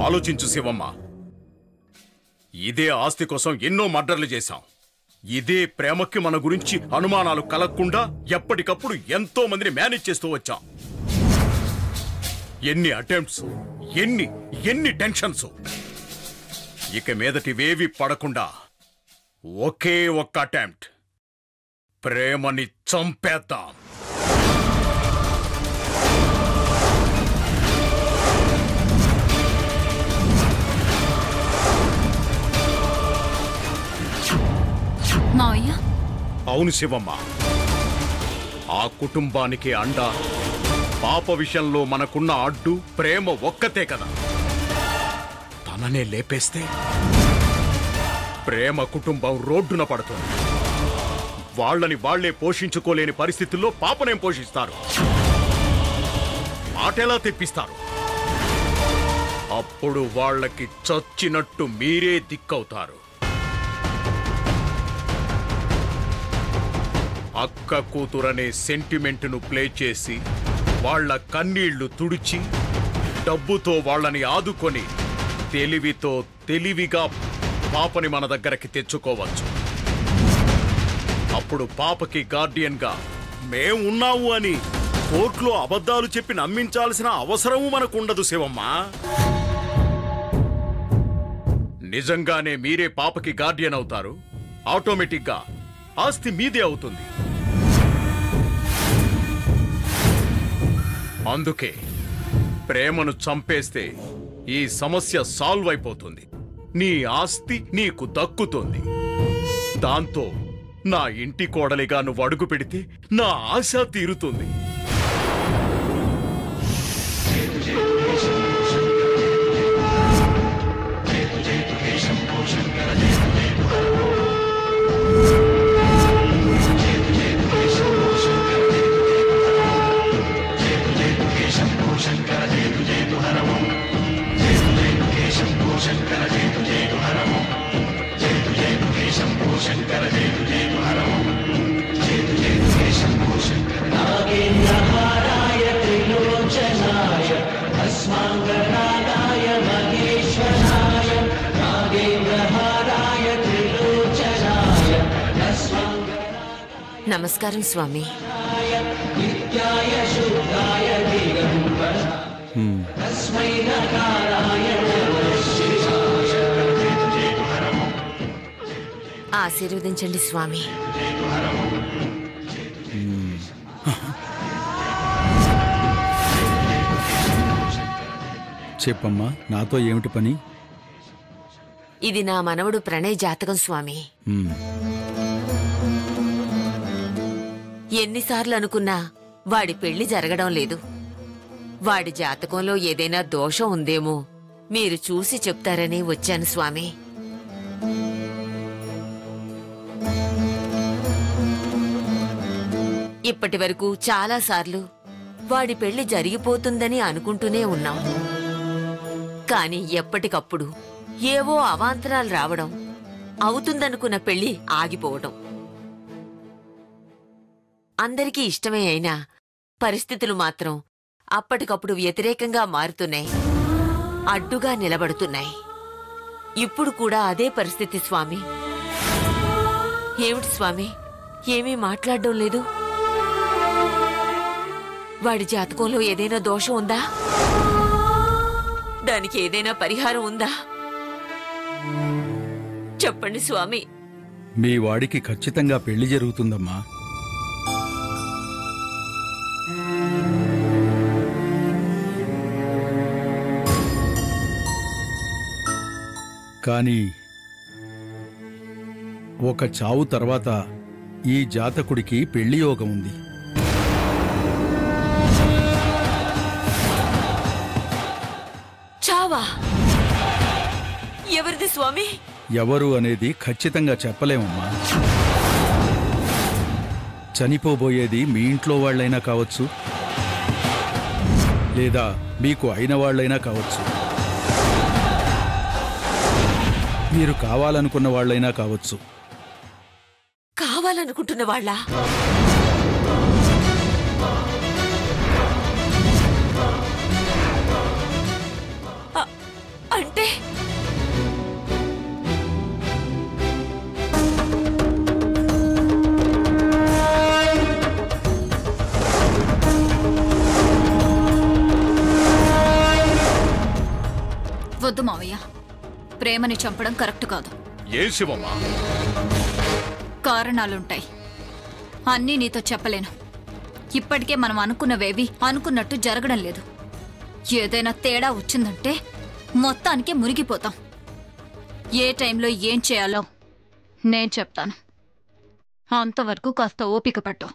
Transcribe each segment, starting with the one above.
ఆలోచించు శివమ్మ. ఇదే ఆస్తి కోసం ఎన్నో మర్డర్లు చేశాం. ఇదే ప్రేమకి మన గురించి అనుమానాలు కలగకుండా ఎప్పటికప్పుడు ఎంతో మందిని మేనేజ్ చేస్తూ వచ్చాం. ఎన్ని అటెంప్ట్స్, ఎన్ని టెన్షన్స్. ఇక మీదటివేవి పడకుండా ఒకే ఒక్క అటెంప్ట్, ప్రేమని చంపేద్దాం. మావయ్య, అవును శివమ్మ, ఆ కుటుంబానికి అండ, పాప విషయంలో మనకున్న అడ్డు ప్రేమ ఒక్కతే కదా. తననే లేపేస్తే ప్రేమ కుటుంబం రోడ్డున పడుతుంది. వాళ్ళని వాళ్లే పోషించుకోలేని పరిస్థితుల్లో పాపనేం పోషిస్తారు? మాటెలా తెప్పిస్తారు? అప్పుడు వాళ్ళకి చచ్చినట్టు మీరే దిక్కవుతారు. అక్క కూతురనే సెంటిమెంట్ను ప్లే చేసి వాళ్ల కన్నీళ్లు తుడిచి డబ్బుతో వాళ్ళని ఆదుకొని తెలివితో తెలివిగా పాపని మన దగ్గరకి తెచ్చుకోవచ్చు. అప్పుడు పాపకి గార్డియన్గా మేమున్నాము అని కోర్టులో అబద్ధాలు చెప్పి నమ్మించాల్సిన అవసరము మనకుండదు శివమ్మ. నిజంగానే మీరే పాపకి గార్డియన్ అవుతారు. ఆటోమేటిక్గా ఆస్తి మీదే అవుతుంది. అందుకే ప్రేమను చంపేస్తే ఈ సమస్య సాల్వ్ అయిపోతుంది. నీ ఆస్తి నీకు దక్కుతుంది. దాంతో నా ఇంటి కోడలిగా నువ్వు అడుగు పెడితే నా ఆశ తీరుతుంది. నమస్కారం స్వామి. ఆశీర్వదించండి స్వామి. చెప్పమ్మా, నాతో ఏమిటి పని? ఇది నా మనవడు ప్రణయ్ జాతకం స్వామి. ఎన్నిసార్లు అనుకున్నా వాడి పెళ్లి జరగడం లేదు. వాడి జాతకంలో ఏదైనా దోషం ఉందేమో మీరు చూసి చెప్తారని వచ్చాను స్వామి. ఇప్పటి వరకు చాలాసార్లు వాడి పెళ్లి జరిగిపోతుందని అనుకుంటూనే ఉన్నాం. కాని ఎప్పటికప్పుడు ఏవో అవాంతరాలు రావడం, అవుతుందనుకున్న పెళ్లి ఆగిపోవడం. అందరికీ ఇష్టమే అయినా పరిస్థితులు మాత్రం అప్పటికప్పుడు వ్యతిరేకంగా మారుతున్నాయి, అడ్డుగా నిలబడుతున్నాయి. ఇప్పుడు కూడా అదే పరిస్థితి స్వామి. ఏమిటి స్వామి, ఏమీ మాట్లాడడం లేదు? వాడి జాతకంలో ఏదైనా దోషం ఉందా? దానికి ఏదైనా పరిహారం ఉందా? చెప్పండి స్వామి. మీ వాడికి ఖచ్చితంగా పెళ్లి జరుగుతుందమ్మా. కానీ ఒక చావు తర్వాత ఈ జాతకుడికి పెళ్లి యోగం ఉంది. చావా? ఎవరిది స్వామి? ఎవరు అనేది ఖచ్చితంగా చెప్పలేమమ్మా. చనిపోబోయేది మీ ఇంట్లో వాళ్లైనా కావచ్చు, లేదా మీకు అయిన వాళ్లైనా కావచ్చు, మీరు కావాలనుకున్న వాళ్లైనా కావచ్చు. కావాలనుకుంటున్న వాళ్ళ? వద్దు మావయ్య, ప్రేమని చంపడం కరెక్ట్ కాదు. ఏ శివమ్మా? కారణాలుంటాయి, అన్నీ నీతో చెప్పలేను. ఇప్పటికే మనం అనుకున్నవేవి అనుకున్నట్టు జరగడం లేదు. ఏదైనా తేడా వచ్చిందంటే మొత్తానికి మునిగిపోతాం. ఏ టైంలో ఏం చేయాలో నేను చెప్తాను. అంతవరకు కాస్త ఓపిక పట్టు.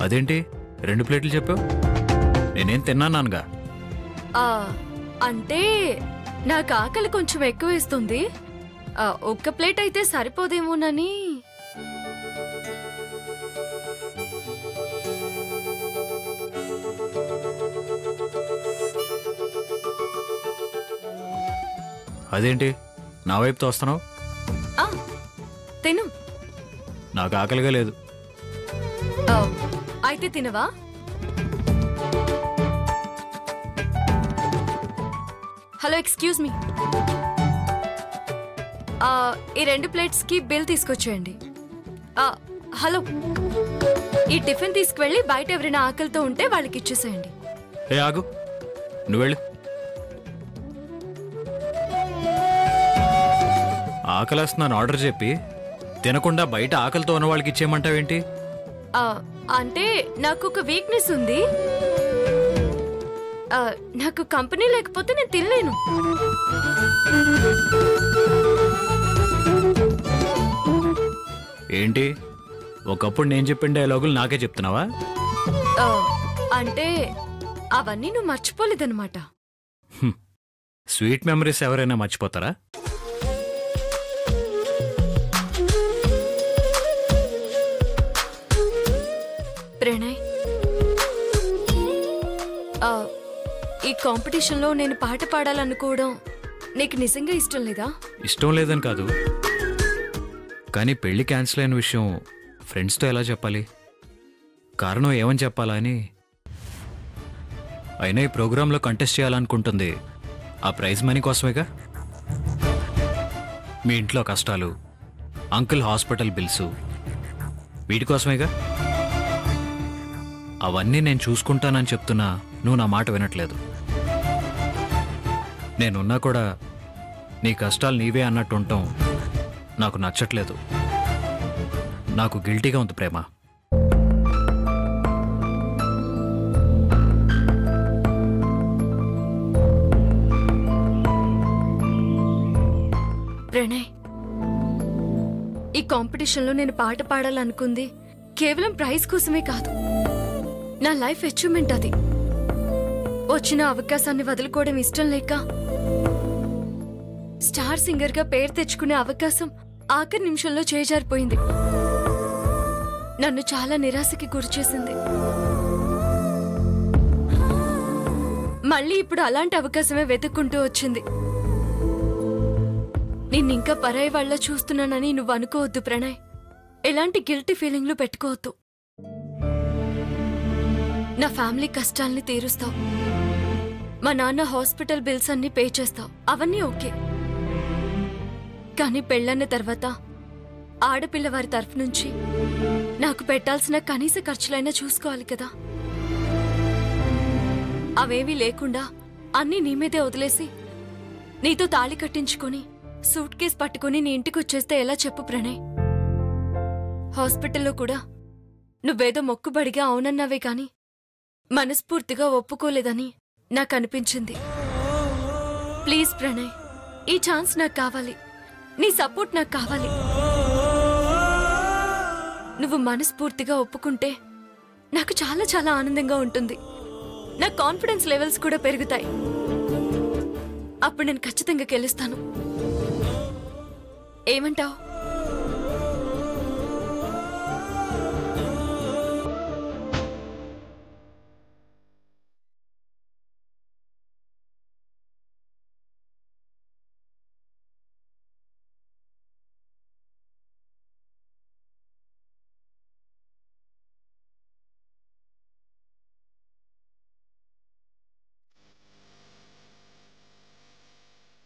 అదేంటి 2 ప్లేట్లు చెప్పావు? నేనేం తిన్నానుగా. అంటే నాకు ఆకలి కొంచెం ఎక్కువ వేస్తుంది. ఒక్క ప్లేట్ అయితే సరిపోదేమోనని. అదేంటి నా వైపు తోస్తున్నావు? తిను. నాకు ఆకలిగా లేదు. అయితే తినవా? Hello, excuse me. ఈ 2 ప్లేట్స్కి బిల్ తీసుకొచ్చేయండి. హలో, ఈ టిఫిన్ తీసుకువెళ్ళి బయట ఎవరైనా ఆకలితో ఉంటే వాళ్ళకి ఇచ్చేసేయండి. ఏ ఆగు, నువ్వు వెళ్ళు. ఆకలేస్తున్నాను ఆర్డర్ చెప్పి తినకుండా బయట ఆకలితో ఉన్న వాళ్ళకి ఇచ్చేయమంటావేంటి? అంటే నాకు ఒక వీక్నెస్ ఉంది. నాకు కంపెనీ లేకపోతే నేను తినలేను. ఏంటి ఒకప్పుడు నేను చెప్పిన డైలాగులు నాకే చెప్తున్నావా? అంటే అవన్నీ నువ్వు మర్చిపోలేదన్నమాట. స్వీట్ మెమరీస్ ఎవరైనా మర్చిపోతారా? ప్రణయ్, ఈ కాంపిటీషన్లో నేను పాట పాడాలనుకోవడం నీకు నిజంగా ఇష్టం లేదా? ఇష్టం లేదని కాదు, కానీ పెళ్లి క్యాన్సిల్ అయిన విషయం ఫ్రెండ్స్తో ఎలా చెప్పాలి? కారణం ఏమని చెప్పాలా అని. అయినా ఈ ప్రోగ్రాంలో కంటెస్ట్ చేయాలనుకుంటుంది ఆ ప్రైజ్ మనీ కోసమేగా. మీ ఇంట్లో కష్టాలు, అంకుల్ హాస్పిటల్ బిల్సు, వీటి కోసమేగా. అవన్నీ నేను చూసుకుంటానని చెప్తున్నా నువ్వు నా మాట వినట్లేదు. నేనున్నా కూడా నీ కష్టాలు నీవే అన్నట్టు ఉంటాం నాకు నచ్చట్లేదు. నాకు గిల్టీగా ఉంది ప్రేమ. ప్రణయ్, ఈ కాంపిటీషన్లో నేను పాట పాడాలనుకుంది కేవలం ప్రైజ్ కోసమే కాదు, నా లైఫ్ అచీవ్మెంట్ అది. వచ్చిన అవకాశాన్ని వదులుకోవడం ఇష్టం లేక స్టార్ సింగర్ గా పేరు తెచ్చుకునే అవకాశం ఆఖరి నిమిషంలో చేజారిపోయింది. నన్ను చాలా నిరాశకి గురిచేసింది. మళ్ళీ ఇప్పుడు అలాంటి అవకాశమే వెతుక్కుంటూ వచ్చింది. నిన్నింకా పరాయి వాళ్ళ చూస్తున్నానని నువ్వు అనుకోవద్దు ప్రణయ్. ఎలాంటి గిల్టీ ఫీలింగ్లు పెట్టుకోవద్దు. నా ఫ్యామిలీ కష్టాల్ని తీరుస్తావు, మా నాన్న హాస్పిటల్ బిల్స్ అన్ని పే చేస్తావు, అవన్నీ ఓకే. కానీ పెళ్ళన్న తర్వాత ఆడపిల్ల వారి తరఫు నుంచి నాకు పెట్టాల్సిన కనీస ఖర్చులైనా చూసుకోవాలి కదా. అవేవీ లేకుండా అన్నీ నీ మీదే వదిలేసి నీతో తాళి కట్టించుకొని సూట్ కేస్ పట్టుకుని నీ ఇంటికి వచ్చేస్తే ఎలా చెప్పు ప్రణయ్? హాస్పిటల్లో కూడా నువ్వేదో మొక్కుబడిగా అవునన్నావే కాని మనస్ఫూర్తిగా ఒప్పుకోలేదని నాకు అనిపించింది. ప్లీజ్ ప్రణయ్, ఈ ఛాన్స్ నాకు కావాలి, నీ సపోర్ట్ నాకు కావాలి. నువ్వు మనస్ఫూర్తిగా ఒప్పుకుంటే నాకు చాలా చాలా ఆనందంగా ఉంటుంది. నా కాన్ఫిడెన్స్ లెవెల్స్ కూడా పెరుగుతాయి. అప్పుడు నేను ఖచ్చితంగా గెలుస్తాను. ఏమంటావు?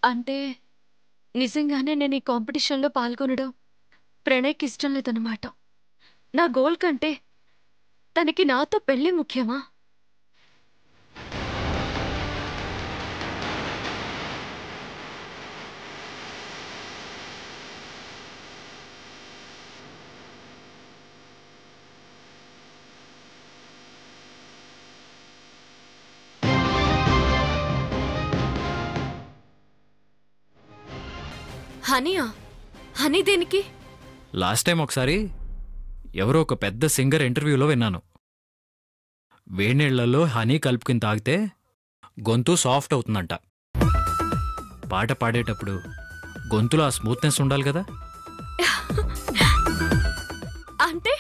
అంటే నిజంగానే నేను ఈ కాంపిటీషన్లో పాల్గొనడం ప్రణయ్కి ఇష్టం లేదన్నమాట. నా గోల్ కంటే తనకి నాతో పెళ్లి ముఖ్యమా? హనీయా? హనీ దేనికి? లాస్ట్ టైం ఒకసారి ఎవరో ఒక పెద్ద సింగర్ ఇంటర్వ్యూలో విన్నాను. వేడినీళ్లలో హనీ కలుపుకుని తాగితే గొంతు సాఫ్ట్ అవుతుందంట. పాట పాడేటప్పుడు గొంతులో ఆ స్మూత్నెస్ ఉండాలి కదా. అంటే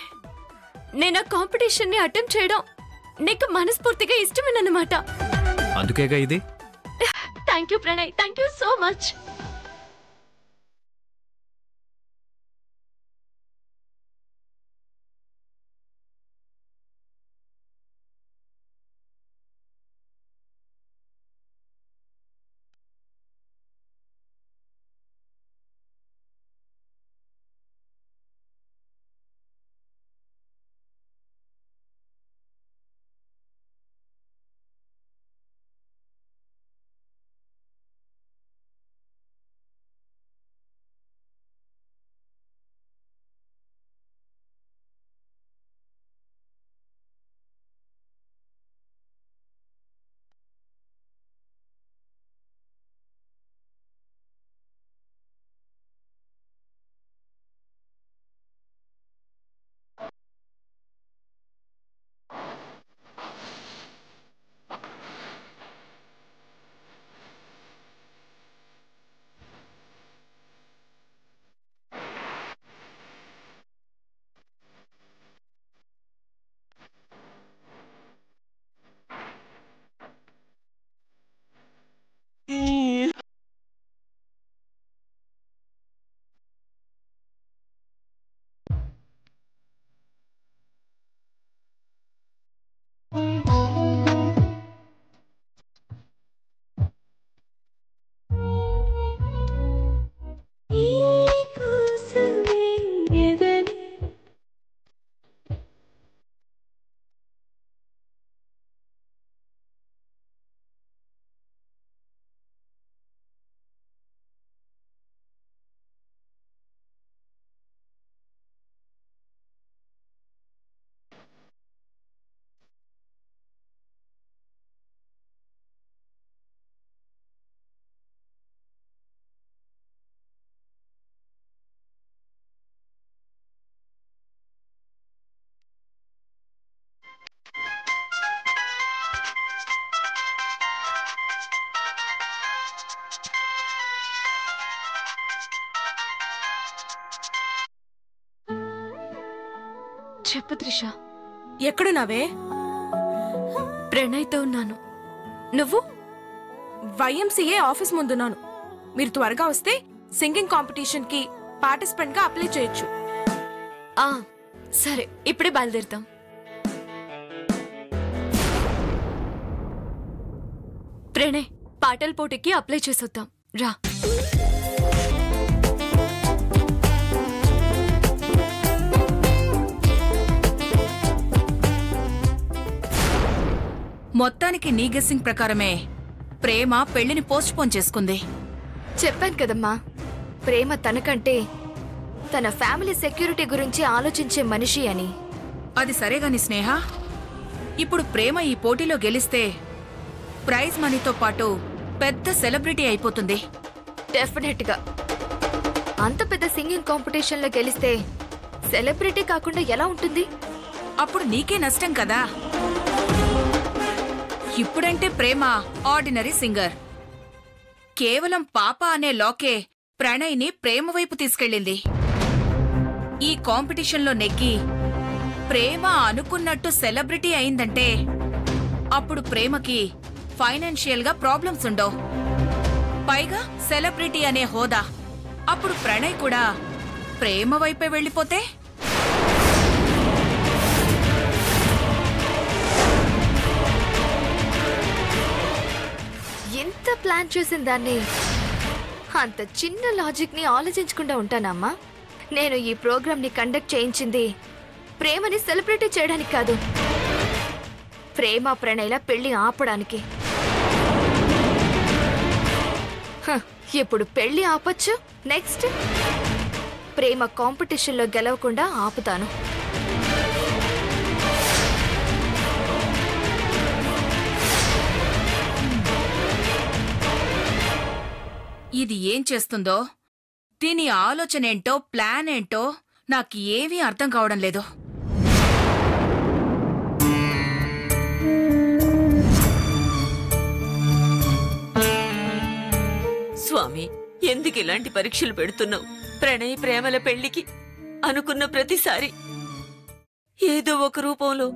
నేను ఆ కాంపిటీషన్ని అటెంప్ట్ చేయడం నీకు మనస్ఫూర్తిగా ఇష్టమేనన్నమాట. అందుకేగా ఇది. Thank you Pranay, thank you so much. చెప్పు త్రిష. ఎక్కడున్నావే? ప్రణయ్తో ఉన్నాను. నువ్వు? వైఎంసీఏ ఆఫీస్ ముందున్నాను. మీరు త్వరగా వస్తే సింగింగ్ కాంపిటీషన్ కి పార్టిసిపెంట్ గా అప్లై చేయొచ్చు. సరే, ఇప్పుడే బయలుదేరుతాం. ప్రణయ్, పాటల పోటీకి అప్లై చేసొద్దాం రా. మొత్తానికి నీ గెస్సింగ్ ప్రకారమే ప్రేమ పెళ్లిని పోస్ట్ పోన్ చేసుకుంది. చెప్పాను కదమ్మా, ప్రేమ తనకంటే తన ఫ్యామిలీ సెక్యూరిటీ గురించి ఆలోచించే మనిషి అని. అది సరేగాని స్నేహ, ఇప్పుడు ప్రేమ ఈ పోటీలో గెలిస్తే ప్రైజ్ మనీతో పాటు పెద్ద సెలబ్రిటీ అయిపోతుంది. డెఫినెట్ గా. అంత పెద్ద సింగింగ్ కాంపిటీషన్ లో గెలిస్తే సెలబ్రిటీ కాకుండా ఎలా ఉంటుంది? అప్పుడు నీకే నష్టం కదా. ఇప్పుడంటే ప్రేమ ఆర్డినరీ సింగర్. కేవలం పాప అనే లోకే ప్రణయ్ని ప్రేమ వైపు తీసుకెళ్ళింది. ఈ కాంపిటీషన్లో నెగ్గి ప్రేమ అనుకున్నట్టు సెలబ్రిటీ అయిందంటే అప్పుడు ప్రేమకి ఫైనాన్షియల్ గా ప్రాబ్లమ్స్ ఉండవు. పైగా సెలబ్రిటీ అనే హోదా. అప్పుడు ప్రణయ్ కూడా ప్రేమ వైపే వెళ్ళిపోతే ఎంత ప్లాన్ చేసిన దాన్ని అంత చిన్న లాజిక్ ని ఆలోచించకుండా ఉంటానమ్మా. నేను ఈ ప్రోగ్రామ్ ని కండక్ట్ చేయించింది ప్రేమని సెలబ్రేట్ చేయడానికి కాదు, ప్రేమ ప్రణయల పెళ్లి ఆపడానికి. ఇప్పుడు పెళ్లి ఆపచ్చు, నెక్స్ట్ ప్రేమ కాంపిటీషన్లో గెలవకుండా ఆపుతాను. ఇది ఏం చేస్తుందో, దీని ఆలోచనేంటో ప్లాన్ ఏంటో నాకు ఏమీ అర్థం కావడం లేదు. స్వామి, ఎందుకు ఇలాంటి పరీక్షలు పెడుతున్నావు? ప్రణయ్ ప్రేమల పెళ్లికి అనుకున్న ప్రతిసారి ఏదో ఒక రూపంలో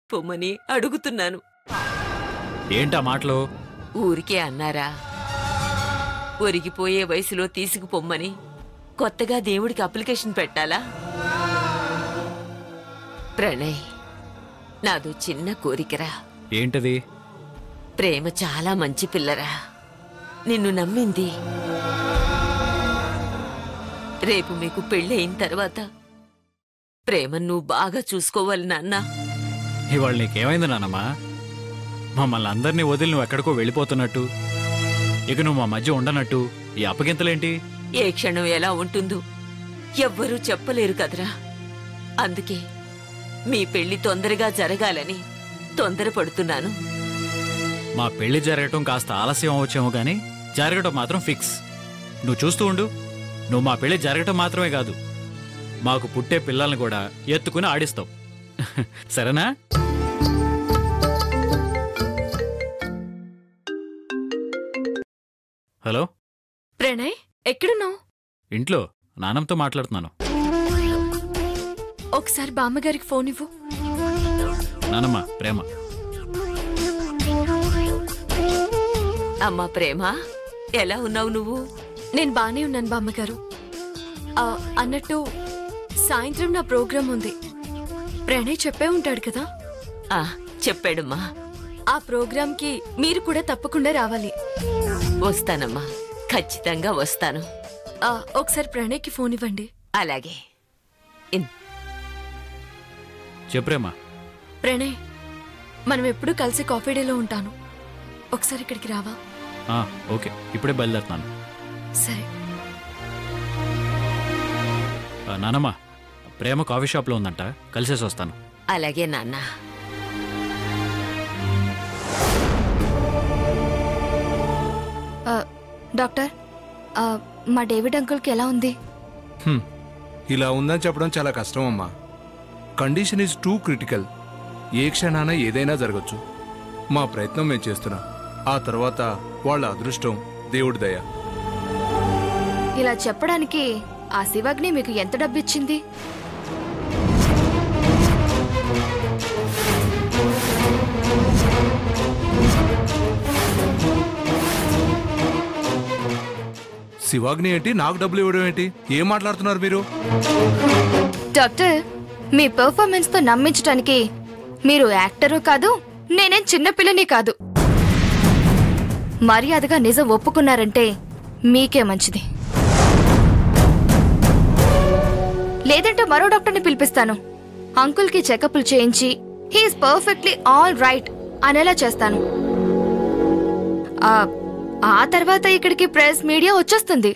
పొమ్మని అడుగుతున్నాను. ఏంటా మాటలు? ఊరికే అన్నారా? ఒరిగిపోయే వయసులో తీసుకుపోమ్మని కొత్తగా దేవుడికి అప్లికేషన్ పెట్టాలా? ప్రణయ్, నాదో చిన్న కోరికరా. ఏంటది? ప్రేమ చాలా మంచి పిల్లరా, నిన్ను నమ్మింది. రేపు మీకు పెళ్ళి అయిన తర్వాత ప్రేమ నువ్వు బాగా చూసుకోవాలి నాన్నా. ఇవాళ నీకేమైంది నానమ్మా? మమ్మల్ని అందరినీ వదిలి నువ్వు ఎక్కడికో వెళ్ళిపోతున్నట్టు, ఇక నువ్వు మా మధ్య ఉండనట్టు ఈ అప్పగింతలేంటి? ఏ క్షణం ఎలా ఉంటుందో ఎవ్వరూ చెప్పలేరు కదరా. అందుకే మీ పెళ్లి తొందరగా జరగాలని తొందరపడుతున్నాను. మా పెళ్లి జరగటం కాస్త ఆలస్యం అవచ్చేమో గానీ జరగటం మాత్రం ఫిక్స్. నువ్వు చూస్తూ ఉండు. నువ్వు మా పెళ్లి జరగటం మాత్రమే కాదు, మాకు పుట్టే పిల్లల్ని కూడా ఎత్తుకుని ఆడిస్తావు. సరేనా? హలో ప్రణయ్, ఎక్కడున్నావు? ఇంట్లో నాన్నమ్మతో మాట్లాడుతున్నాను. ఒకసారి బామ్మగారికి ఫోన్ ఇవ్వు. నానమ్మ, ప్రేమ. అమ్మా ప్రేమ, ఎలా ఉన్నావు నువ్వు? నేను బానే ఉన్నాను బామ్మగారు. అన్నట్టు సాయంత్రం నా ప్రోగ్రాం ఉంది. ప్రణయ్ చెప్పే ఉంటాడు కదా? చెప్పాడమ్మా. ఆ ప్రోగ్రాంకి మీరు కూడా తప్పకుండా రావాలి. వస్తానమ్మా, ఖచ్చితంగా వస్తాను. ఒకసారి ప్రణయ్కి ఫోన్ ఇవ్వండి. అలాగే. చెప్పరేమా? ప్రణయ్, మనం ఎప్పుడు కలిసి కాఫీ డేలో ఉంటాను. ఒకసారి ఇక్కడికి రావా? ఓకే, ఇప్పుడే బయలుదేరుతున్నాను. సరే. నానమ్మ, ప్రేమ కాఫీ షాప్లో ఉందంట, కలిసేసి వస్తాను. అలాగే నాన్న. డాక్టర్, మా డేవిడ్ అంకుల్కి ఎలా ఉంది? ఇలా ఉందని చెప్పడం చాలా కష్టం అమ్మా. Condition is too critical. ఏ క్షణాన ఏదైనా జరగచ్చు. మా ప్రయత్నం మేము చేస్తున్నాం. ఆ తర్వాత వాళ్ళ అదృష్టం దేవుడి దయ. ఇలా చెప్పడానికి ఆ శివగ్ని మీకు ఎంత డబ్బిచ్చింది? శివాగ్ని ఏంటి, నాకు డబ్బులు ఇవ్వడం ఏంటి? ఏం మాట్లాడుతున్నారు మీరు? డాక్టర్, మీ పెర్ఫార్మెన్స్ తో నమ్మించడానికి మీరు యాక్టరు కాదు, నేనేం చిన్నపిల్లని కాదు. మర్యాదగా నిజం ఒప్పుకున్నారంటే మీకే మంచిది. లేదంటే మరో డాక్టర్ని పిలిపిస్తాను. అంకుల్కి చెకప్లు చేయించి హీఈస్ పర్ఫెక్ట్లీ ఆల్ రైట్ అనేలా చేస్తాను. ఆ తర్వాత ఇక్కడికి ప్రెస్ మీడియా వచ్చేస్తుంది.